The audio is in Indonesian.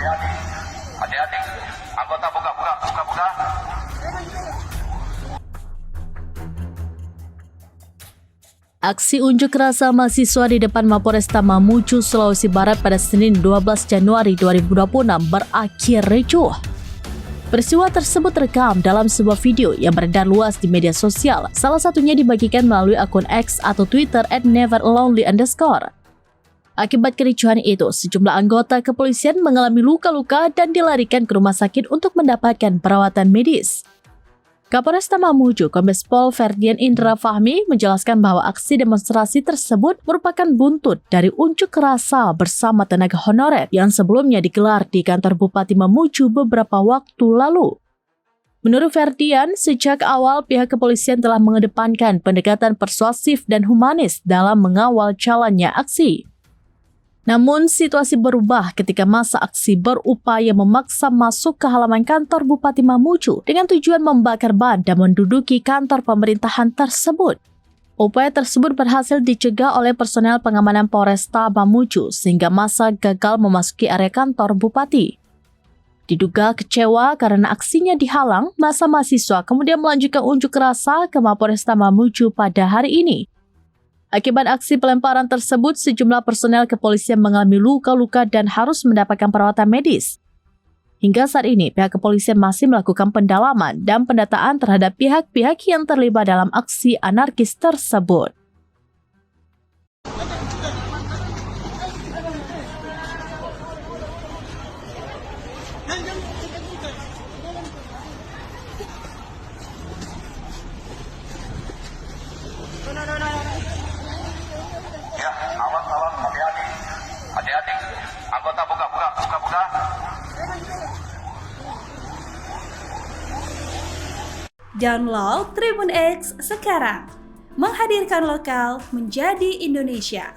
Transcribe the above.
Hati-hati. Anggota buka. Aksi unjuk rasa mahasiswa di depan Mapolresta Mamuju, Sulawesi Barat pada Senin 12 Januari 2026 berakhir ricuh. Peristiwa tersebut terekam dalam sebuah video yang beredar luas di media sosial. Salah satunya dibagikan melalui akun X atau Twitter @neverlonely_. Akibat kericuhan itu, sejumlah anggota kepolisian mengalami luka-luka dan dilarikan ke rumah sakit untuk mendapatkan perawatan medis. Kapolresta Mamuju, Kombes Pol Ferdian Indra Fahmi, menjelaskan bahwa aksi demonstrasi tersebut merupakan buntut dari unjuk rasa bersama tenaga honorer yang sebelumnya digelar di kantor Bupati Mamuju beberapa waktu lalu. Menurut Ferdian, sejak awal pihak kepolisian telah mengedepankan pendekatan persuasif dan humanis dalam mengawal jalannya aksi. Namun, situasi berubah ketika massa aksi berupaya memaksa masuk ke halaman kantor Bupati Mamuju dengan tujuan membakar ban dan menduduki kantor pemerintahan tersebut. Upaya tersebut berhasil dicegah oleh personel pengamanan Polresta Mamuju sehingga massa gagal memasuki area kantor Bupati. Diduga kecewa karena aksinya dihalang, massa mahasiswa kemudian melanjutkan unjuk rasa ke Mapolresta Mamuju pada hari ini. Akibat aksi pelemparan tersebut, sejumlah personel kepolisian mengalami luka-luka dan harus mendapatkan perawatan medis. Hingga saat ini, pihak kepolisian masih melakukan pendalaman dan pendataan terhadap pihak-pihak yang terlibat dalam aksi anarkis tersebut. Ya, awas, hati-hati. Anggota buka. Download Tribun X sekarang, menghadirkan lokal menjadi Indonesia.